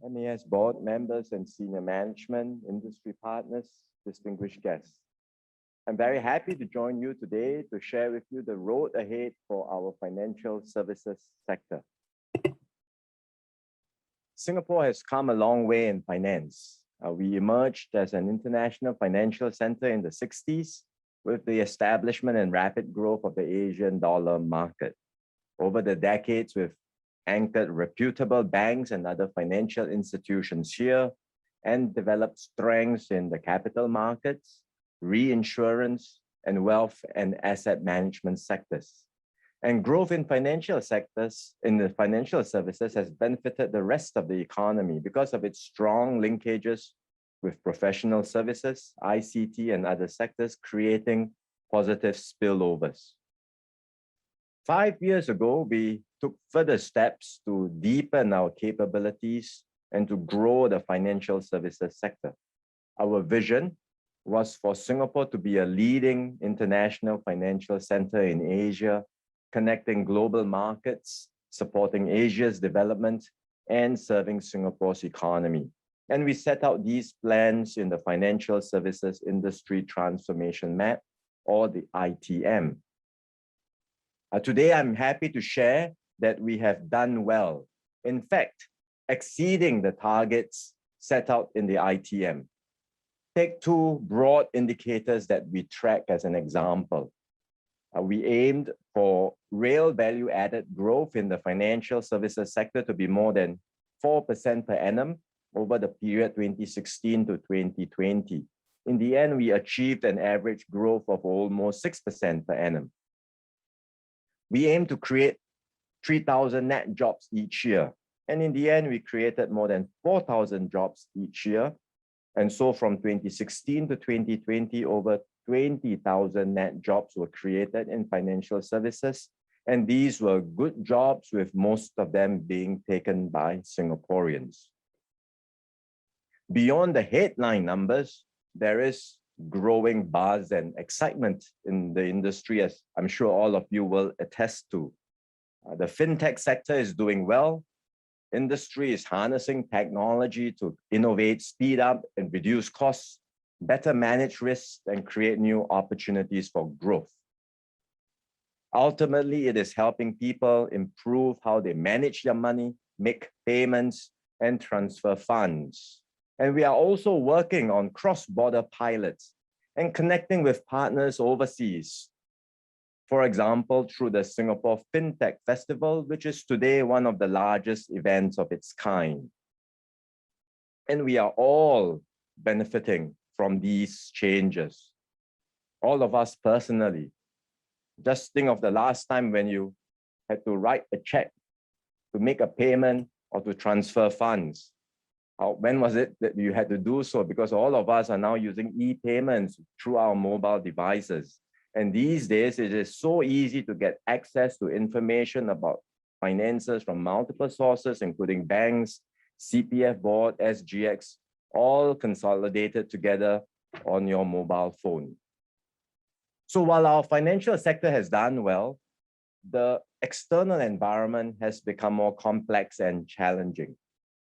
MAS board members and senior management, industry partners, distinguished guests. I'm very happy to join you today to share with you the road ahead for our financial services sector. Singapore has come a long way in finance. We emerged as an international financial center in the 60s with the establishment and rapid growth of the Asian dollar market. Over the decades, we've anchored reputable banks and other financial institutions here and developed strengths in the capital markets, reinsurance, and wealth and asset management sectors. And growth in financial sectors, in the financial services, has benefited the rest of the economy because of its strong linkages with professional services, ICT, and other sectors, creating positive spillovers. 5 years ago, we took further steps to deepen our capabilities and to grow the financial services sector. Our vision was for Singapore to be a leading international financial center in Asia, connecting global markets, supporting Asia's development, and serving Singapore's economy. And we set out these plans in the Financial Services Industry Transformation Map, or the ITM. Today, I'm happy to share that we have done well. In fact, exceeding the targets set out in the ITM. Take two broad indicators that we track as an example. We aimed for real value added growth in the financial services sector to be more than 4% per annum over the period 2016 to 2020. In the end, we achieved an average growth of almost 6% per annum. We aim to create 3,000 net jobs each year. And in the end, we created more than 4,000 jobs each year. And so from 2016 to 2020, over 20,000 net jobs were created in financial services. And these were good jobs, with most of them being taken by Singaporeans. Beyond the headline numbers, there is growing buzz and excitement in the industry, as I'm sure all of you will attest to. The fintech sector is doing well. Industry is harnessing technology to innovate, speed up, and reduce costs, better manage risks, and create new opportunities for growth. Ultimately, it is helping people improve how they manage their money, make payments, and transfer funds. And we are also working on cross-border pilots and connecting with partners overseas. For example, through the Singapore Fintech Festival, which is today one of the largest events of its kind. And we are all benefiting from these changes. All of us personally. Just think of the last time when you had to write a check to make a payment or to transfer funds. When was it that you had to do so? Because all of us are now using e-payments through our mobile devices. And these days, it is so easy to get access to information about finances from multiple sources, including banks, CPF board, SGX, all consolidated together on your mobile phone. So while our financial sector has done well, the external environment has become more complex and challenging.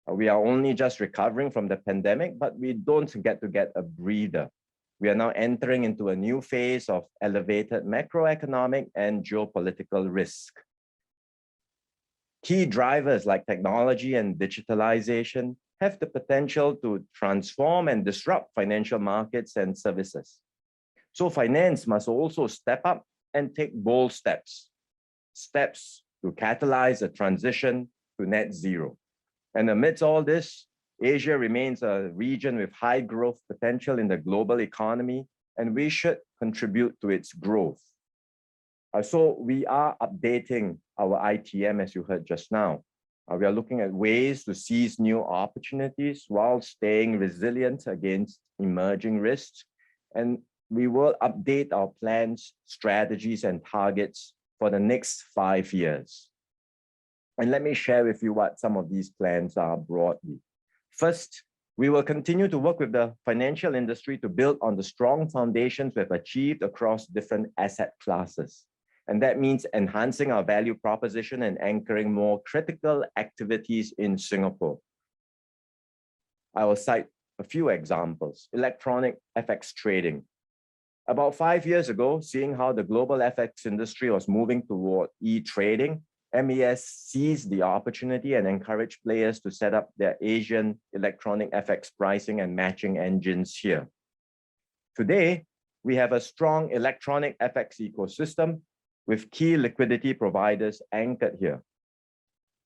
We are only just recovering from the pandemic, but we don't get a breather. We are now entering into a new phase of elevated macroeconomic and geopolitical risk. Key drivers like technology and digitalization have the potential to transform and disrupt financial markets and services. So finance must also step up and take bold steps to catalyze a transition to net zero. And amidst all this, Asia remains a region with high growth potential in the global economy, and we should contribute to its growth. So we are updating our ITM, as you heard just now. We are looking at ways to seize new opportunities while staying resilient against emerging risks. And we will update our plans, strategies, and targets for the next 5 years. And let me share with you what some of these plans are broadly. First, we will continue to work with the financial industry to build on the strong foundations we have achieved across different asset classes. And that means enhancing our value proposition and anchoring more critical activities in Singapore. I will cite a few examples. Electronic FX trading. About 5 years ago, seeing how the global FX industry was moving toward e-trading, MES seized the opportunity and encouraged players to set up their Asian electronic FX pricing and matching engines here. Today, we have a strong electronic FX ecosystem with key liquidity providers anchored here.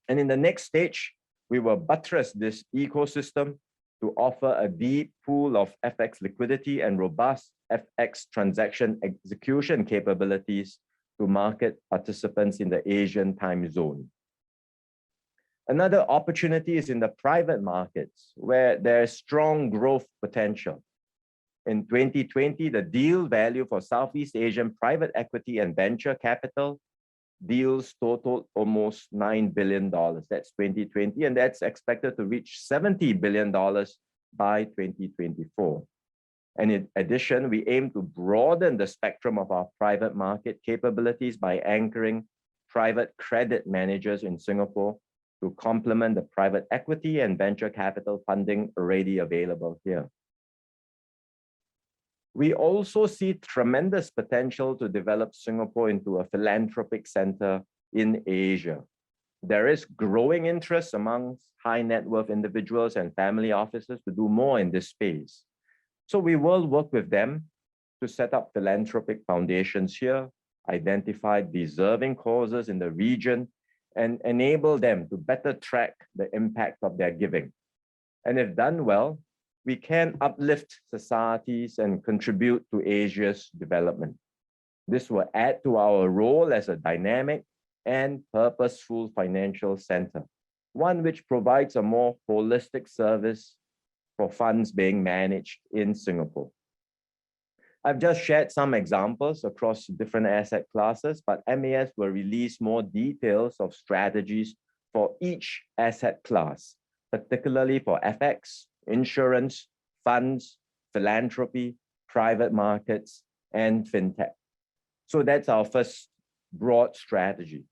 And in the next stage, we will buttress this ecosystem to offer a deep pool of FX liquidity and robust FX transaction execution capabilities to market participants in the Asian time zone. Another opportunity is in the private markets, where there is strong growth potential. In 2020, the deal value for Southeast Asian private equity and venture capital deals totaled almost $9 billion. That's 2020, and that's expected to reach $70 billion by 2024. And in addition, we aim to broaden the spectrum of our private market capabilities by anchoring private credit managers in Singapore to complement the private equity and venture capital funding already available here. We also see tremendous potential to develop Singapore into a philanthropic center in Asia. There is growing interest amongst high net worth individuals and family offices to do more in this space. So we will work with them to set up philanthropic foundations here, identify deserving causes in the region, and enable them to better track the impact of their giving. And if done well, we can uplift societies and contribute to Asia's development. This will add to our role as a dynamic and purposeful financial center, one which provides a more holistic service for funds being managed in Singapore. I've just shared some examples across different asset classes, but MAS will release more details of strategies for each asset class, particularly for FX, insurance, funds, philanthropy, private markets, and fintech. So that's our first broad strategy.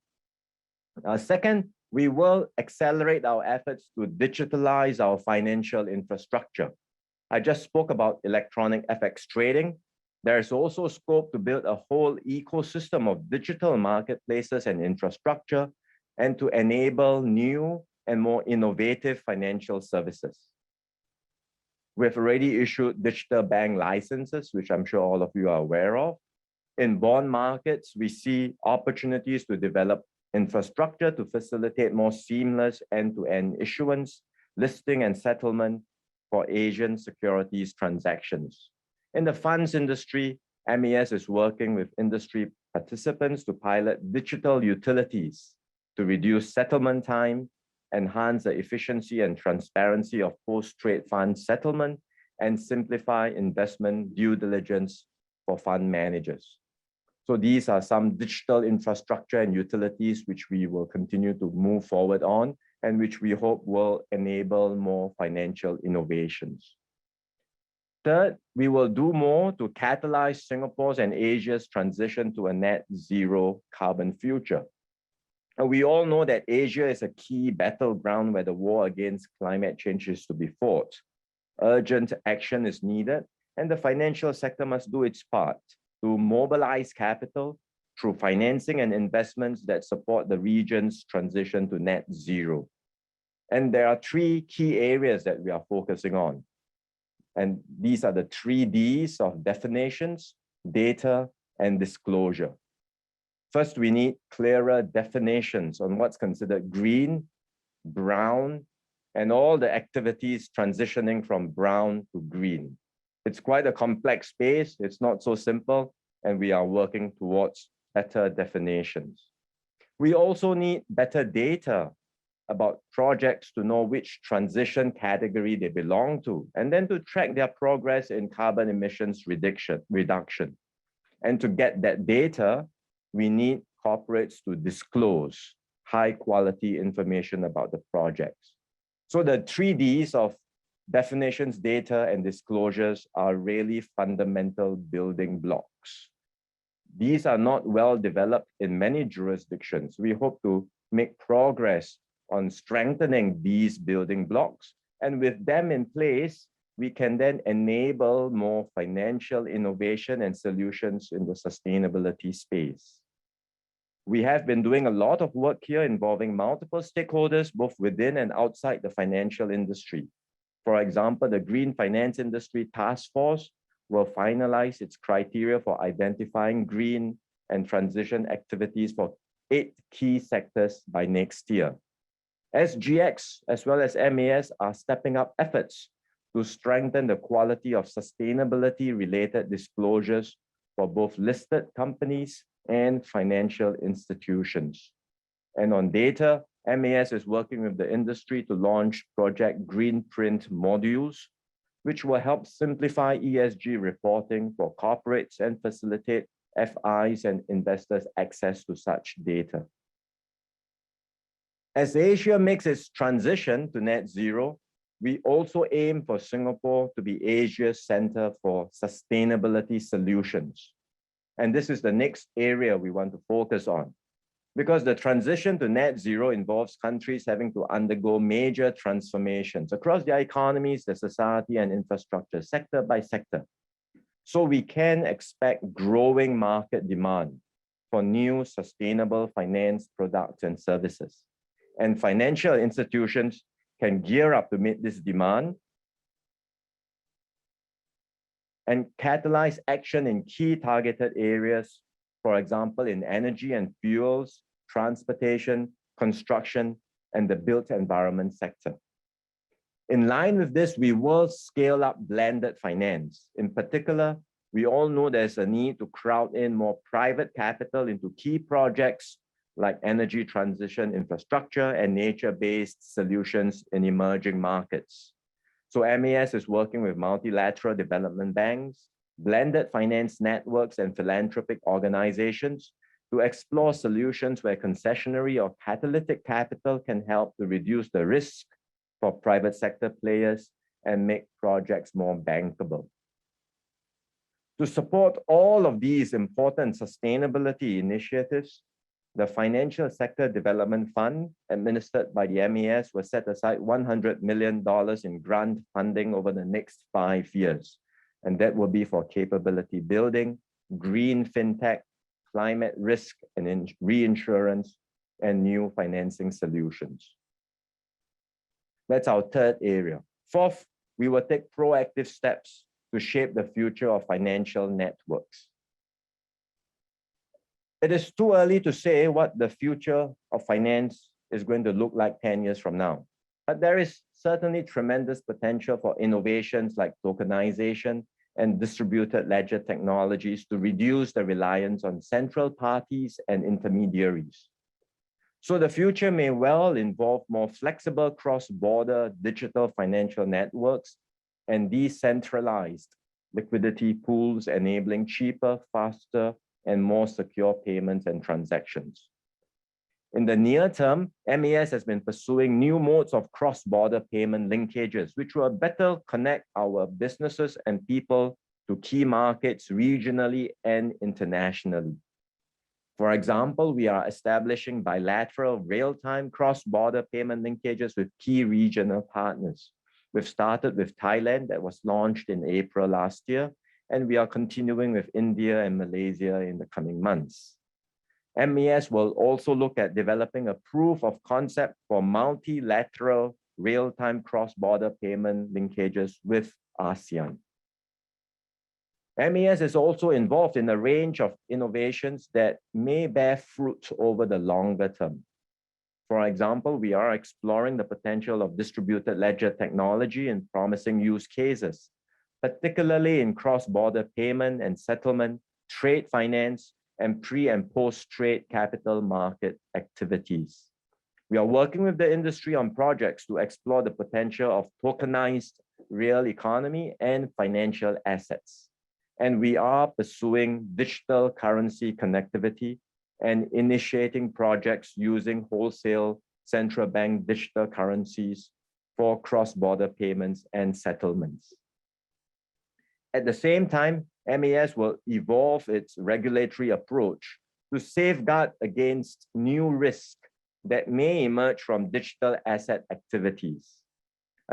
Second, we will accelerate our efforts to digitalize our financial infrastructure. I just spoke about electronic FX trading. There's also scope to build a whole ecosystem of digital marketplaces and infrastructure, and to enable new and more innovative financial services. We've already issued digital bank licenses, which I'm sure all of you are aware of. In bond markets, we see opportunities to develop infrastructure to facilitate more seamless end-to-end issuance, listing, and settlement for Asian securities transactions. In the funds industry, MES is working with industry participants to pilot digital utilities to reduce settlement time, enhance the efficiency and transparency of post-trade fund settlement, and simplify investment due diligence for fund managers. So these are some digital infrastructure and utilities which we will continue to move forward on, and which we hope will enable more financial innovations. Third, we will do more to catalyze Singapore's and Asia's transition to a net zero carbon future. And we all know that Asia is a key battleground where the war against climate change is to be fought. Urgent action is needed, and the financial sector must do its part to mobilize capital through financing and investments that support the region's transition to net zero. And there are three key areas that we are focusing on. And these are the 3Ds of definitions, data, and disclosure. First, we need clearer definitions on what's considered green, brown, and all the activities transitioning from brown to green. It's quite a complex space. It's not so simple, and we are working towards better definitions. We also need better data about projects to know which transition category they belong to, and then to track their progress in carbon emissions reduction. And to get that data, we need corporates to disclose high quality information about the projects. So the 3Ds of definitions, data, and disclosures are really fundamental building blocks. These are not well developed in many jurisdictions. We hope to make progress on strengthening these building blocks And with them in place, we can then enable more financial innovation and solutions in the sustainability space. We have been doing a lot of work here involving multiple stakeholders, both within and outside the financial industry. For example, the Green Finance Industry Task Force will finalize its criteria for identifying green and transition activities for 8 key sectors by next year. SGX as well as MAS are stepping up efforts to strengthen the quality of sustainability-related disclosures for both listed companies and financial institutions. And on data, MAS is working with the industry to launch Project Greenprint modules, which will help simplify ESG reporting for corporates and facilitate FIs and investors access to such data. As Asia makes its transition to net zero, we also aim for Singapore to be Asia's center for sustainability solutions. And this is the next area we want to focus on, because the transition to net zero involves countries having to undergo major transformations across their economies, their society and infrastructure, sector by sector. So we can expect growing market demand for new sustainable finance products and services. And financial institutions can gear up to meet this demand and catalyze action in key targeted areas, for example, in energy and fuels, transportation, construction, and the built environment sector. In line with this, we will scale up blended finance. In particular, we all know there's a need to crowd in more private capital into key projects like energy transition infrastructure and nature-based solutions in emerging markets. So MAS is working with multilateral development banks, blended finance networks, and philanthropic organizations to explore solutions where concessionary or catalytic capital can help to reduce the risk for private sector players and make projects more bankable. To support all of these important sustainability initiatives, the Financial Sector Development Fund, administered by the MAS, will set aside $100 million in grant funding over the next 5 years. And that will be for capability building, green fintech, climate risk and reinsurance, and new financing solutions. That's our third area. Fourth, we will take proactive steps to shape the future of financial networks. It is too early to say what the future of finance is going to look like 10 years from now. But there is certainly tremendous potential for innovations like tokenization and distributed ledger technologies to reduce the reliance on central parties and intermediaries. So the future may well involve more flexible cross-border digital financial networks and decentralized liquidity pools enabling cheaper, faster, and more secure payments and transactions. In the near term, MAS has been pursuing new modes of cross-border payment linkages, which will better connect our businesses and people to key markets regionally and internationally. For example, we are establishing bilateral real-time cross-border payment linkages with key regional partners. We've started with Thailand, that was launched in April last year, and we are continuing with India and Malaysia in the coming months. MAS will also look at developing a proof of concept for multilateral real-time cross-border payment linkages with ASEAN. MAS is also involved in a range of innovations that may bear fruit over the longer term. For example, we are exploring the potential of distributed ledger technology in promising use cases, particularly in cross-border payment and settlement, trade finance, and pre- and post-trade capital market activities. We are working with the industry on projects to explore the potential of tokenized real economy and financial assets. And we are pursuing digital currency connectivity and initiating projects using wholesale central bank digital currencies for cross-border payments and settlements. At the same time, MAS will evolve its regulatory approach to safeguard against new risks that may emerge from digital asset activities.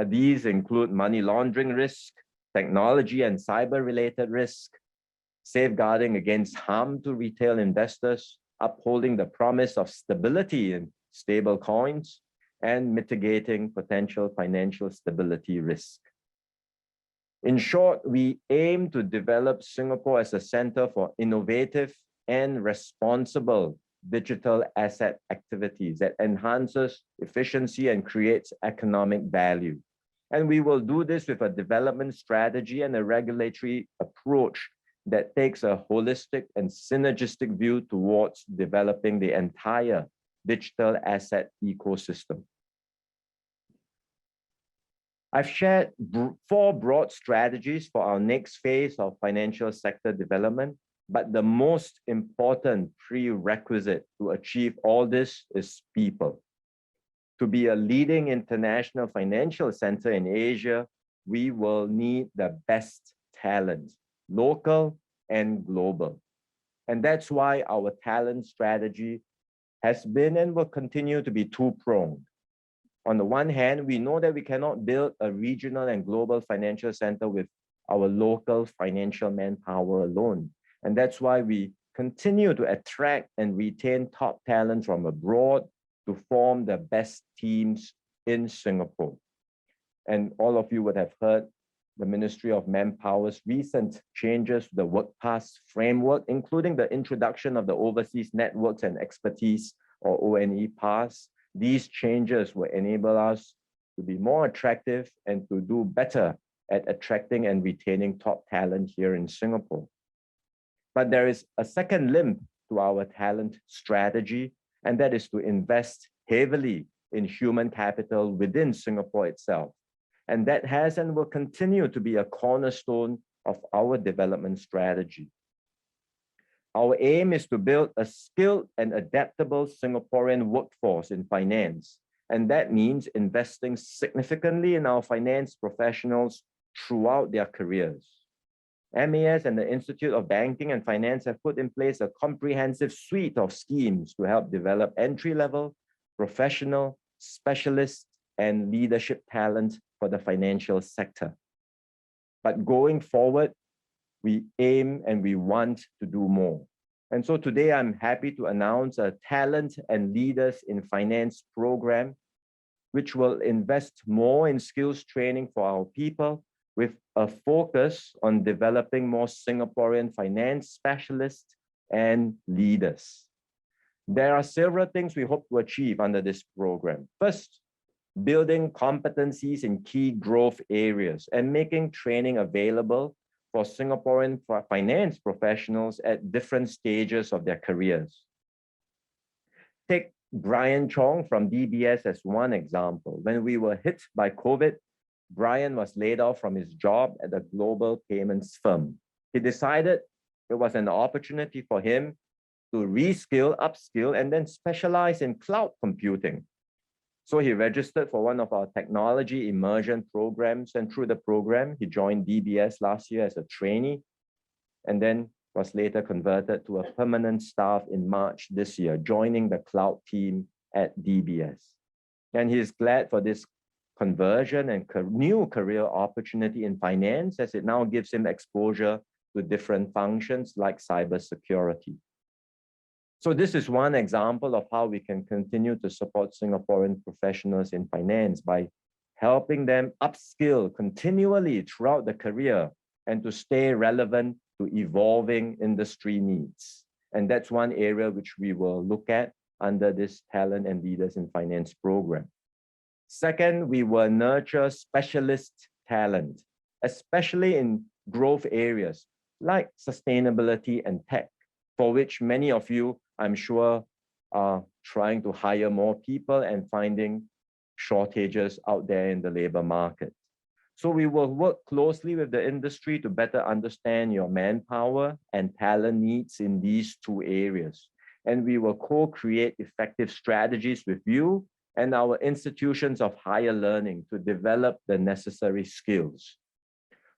These include money laundering risk, technology and cyber-related risk, safeguarding against harm to retail investors, upholding the promise of stability in stable coins, and mitigating potential financial stability risk. In short, we aim to develop Singapore as a center for innovative and responsible digital asset activities that enhances efficiency and creates economic value. And we will do this with a development strategy and a regulatory approach that takes a holistic and synergistic view towards developing the entire digital asset ecosystem. I've shared 4 broad strategies for our next phase of financial sector development, but the most important prerequisite to achieve all this is people. To be a leading international financial center in Asia, we will need the best talent, local and global. And that's why our talent strategy has been and will continue to be two-pronged. On the one hand, we know that we cannot build a regional and global financial center with our local financial manpower alone. And that's why we continue to attract and retain top talent from abroad to form the best teams in Singapore. And all of you would have heard the Ministry of Manpower's recent changes to the Work Pass framework, including the introduction of the Overseas Networks and Expertise, or ONE Pass. These changes will enable us to be more attractive and to do better at attracting and retaining top talent here in Singapore. But there is a second limb to our talent strategy, and that is to invest heavily in human capital within Singapore itself. And that has and will continue to be a cornerstone of our development strategy. Our aim is to build a skilled and adaptable Singaporean workforce in finance. And that means investing significantly in our finance professionals throughout their careers. MAS and the Institute of Banking and Finance have put in place a comprehensive suite of schemes to help develop entry-level, professional, specialist, and leadership talent for the financial sector. But going forward, we aim and we want to do more. And so today I'm happy to announce a Talent and Leaders in Finance program, which will invest more in skills training for our people with a focus on developing more Singaporean finance specialists and leaders. There are several things we hope to achieve under this program. First, building competencies in key growth areas and making training available for Singaporean finance professionals at different stages of their careers. Take Brian Chong from DBS as one example. When we were hit by COVID, Brian was laid off from his job at a global payments firm. He decided it was an opportunity for him to reskill, upskill, and then specialize in cloud computing. So he registered for one of our technology immersion programs, and through the program, he joined DBS last year as a trainee, and then was later converted to a permanent staff in March this year, joining the cloud team at DBS. And he's glad for this conversion and new career opportunity in finance, as it now gives him exposure to different functions like cybersecurity. So this is one example of how we can continue to support Singaporean professionals in finance by helping them upskill continually throughout the career and to stay relevant to evolving industry needs. And that's one area which we will look at under this Talent and Leaders in Finance program. Second, we will nurture specialist talent, especially in growth areas like sustainability and tech, for which many of you, I'm sure, are trying to hire more people and finding shortages out there in the labor market. So we will work closely with the industry to better understand your manpower and talent needs in these two areas. And we will co-create effective strategies with you and our institutions of higher learning to develop the necessary skills.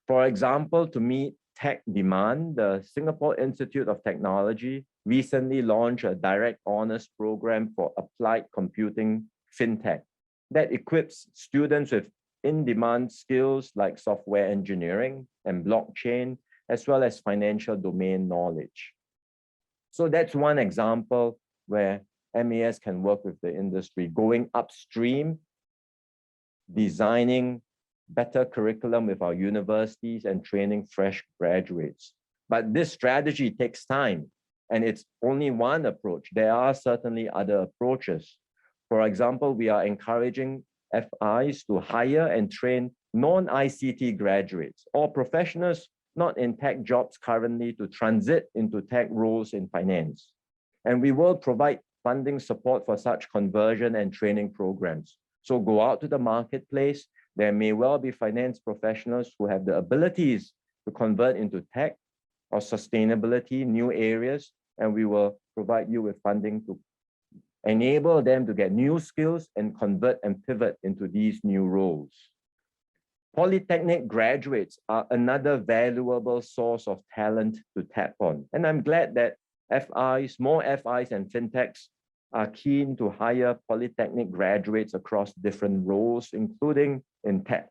For example, to meet tech demand, the Singapore Institute of Technology recently launched a direct honors program for applied computing fintech that equips students with in-demand skills like software engineering and blockchain, as well as financial domain knowledge. So that's one example where MAS can work with the industry, going upstream, designing better curriculum with our universities and training fresh graduates. But this strategy takes time, and it's only one approach. There are certainly other approaches. For example, we are encouraging FIs to hire and train non-ICT graduates or professionals not in tech jobs currently to transit into tech roles in finance. And we will provide funding support for such conversion and training programs. So go out to the marketplace. There may well be finance professionals who have the abilities to convert into tech or sustainability, new areas, and we will provide you with funding to enable them to get new skills and convert and pivot into these new roles. Polytechnic graduates are another valuable source of talent to tap on. And I'm glad that more FIs and fintechs are keen to hire polytechnic graduates across different roles, including in tech.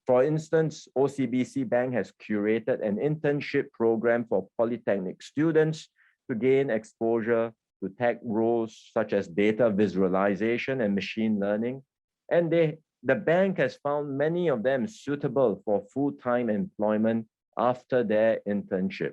For instance, OCBC Bank has curated an internship program for polytechnic students to gain exposure to tech roles such as data visualization and machine learning. And the bank has found many of them suitable for full-time employment after their internship.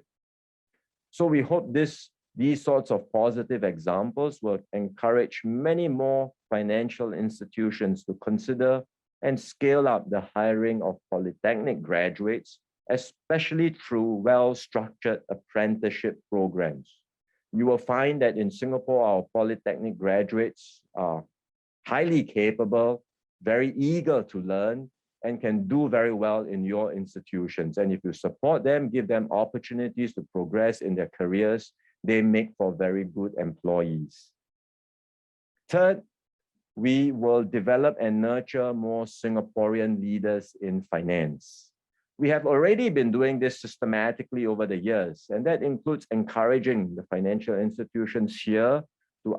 So we hope these sorts of positive examples will encourage many more financial institutions to consider and scale up the hiring of polytechnic graduates, especially through well-structured apprenticeship programs. You will find that in Singapore, our polytechnic graduates are highly capable, very eager to learn, and can do very well in your institutions. And if you support them, give them opportunities to progress in their careers, they make for very good employees. Third, we will develop and nurture more Singaporean leaders in finance. We have already been doing this systematically over the years, and that includes encouraging the financial institutions here to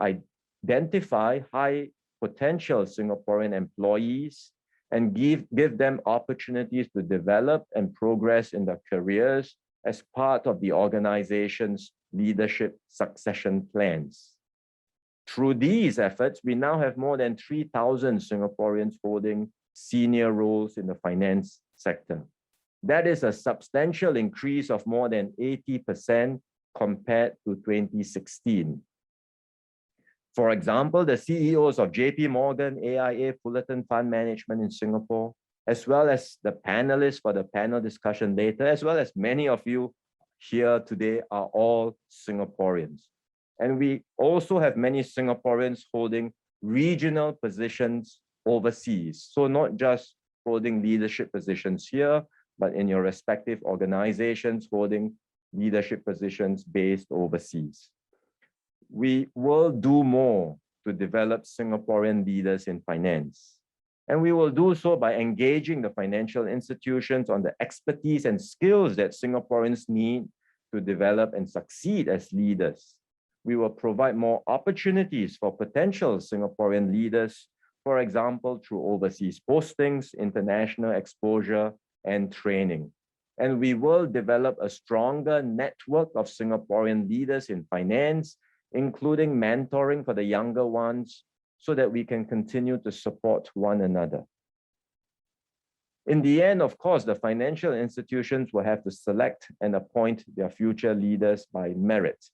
identify high potential Singaporean employees and give them opportunities to develop and progress in their careers as part of the organization's leadership succession plans. Through these efforts, we now have more than 3,000 Singaporeans holding senior roles in the finance sector. That is a substantial increase of more than 80% compared to 2016. For example, the CEOs of JP Morgan, AIA, Fullerton Fund Management in Singapore, as well as the panelists for the panel discussion later, as well as many of you here today are all Singaporeans. And we also have many Singaporeans holding regional positions overseas. So not just holding leadership positions here, but in your respective organizations holding leadership positions based overseas. We will do more to develop Singaporean leaders in finance. And we will do so by engaging the financial institutions on the expertise and skills that Singaporeans need to develop and succeed as leaders. We will provide more opportunities for potential Singaporean leaders, for example, through overseas postings, international exposure, and training. And we will develop a stronger network of Singaporean leaders in finance, including mentoring for the younger ones, so that we can continue to support one another. In the end, of course, the financial institutions will have to select and appoint their future leaders by merit.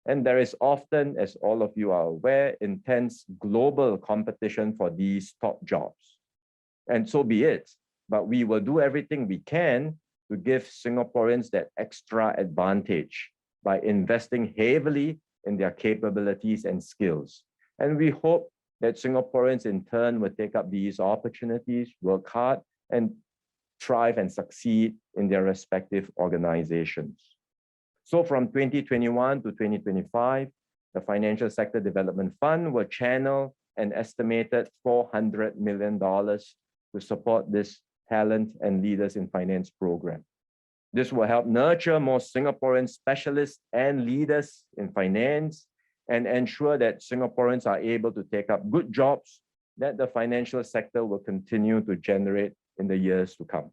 And there is often, as all of you are aware, intense global competition for these top jobs. And so be it. But we will do everything we can to give Singaporeans that extra advantage by investing heavily in their capabilities and skills. And we hope that Singaporeans in turn will take up these opportunities, work hard, and thrive and succeed in their respective organizations. So from 2021 to 2025, the Financial Sector Development Fund will channel an estimated $400 million to support this talent and leaders in finance program. This will help nurture more Singaporean specialists and leaders in finance and ensure that Singaporeans are able to take up good jobs that the financial sector will continue to generate in the years to come.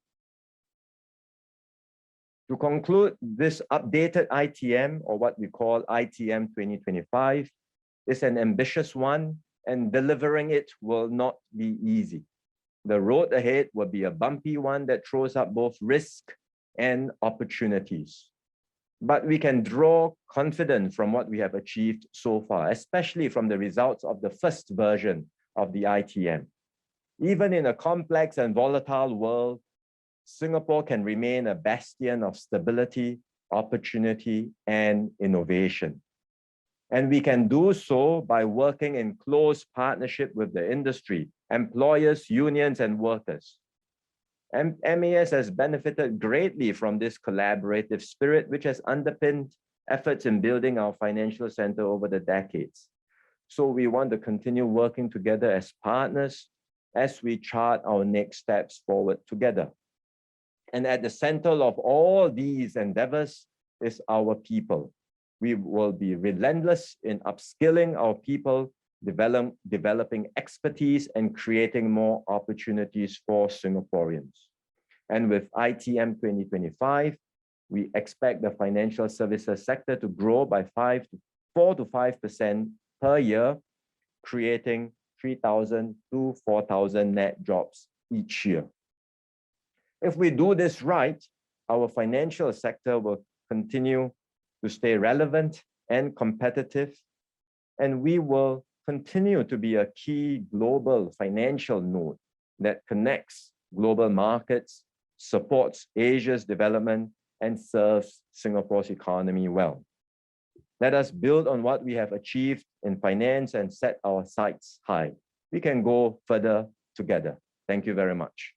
To conclude, this updated ITM, or what we call ITM 2025, is an ambitious one, and delivering it will not be easy. The road ahead will be a bumpy one that throws up both risk and opportunities. But we can draw confidence from what we have achieved so far, especially from the results of the first version of the ITM. Even in a complex and volatile world, Singapore can remain a bastion of stability, opportunity, and innovation. And we can do so by working in close partnership with the industry, employers, unions, and workers. MAS has benefited greatly from this collaborative spirit, which has underpinned efforts in building our financial center over the decades. So we want to continue working together as partners as we chart our next steps forward together. And at the center of all these endeavors is our people. We will be relentless in upskilling our people, developing expertise, and creating more opportunities for Singaporeans. And with ITM 2025, we expect the financial services sector to grow by 4 to 5% per year, creating 3,000 to 4,000 net jobs each year. If we do this right, our financial sector will continue to stay relevant and competitive, and we will continue to be a key global financial node that connects global markets, supports Asia's development, and serves Singapore's economy well. Let us build on what we have achieved in finance and set our sights high. We can go further together. Thank you very much.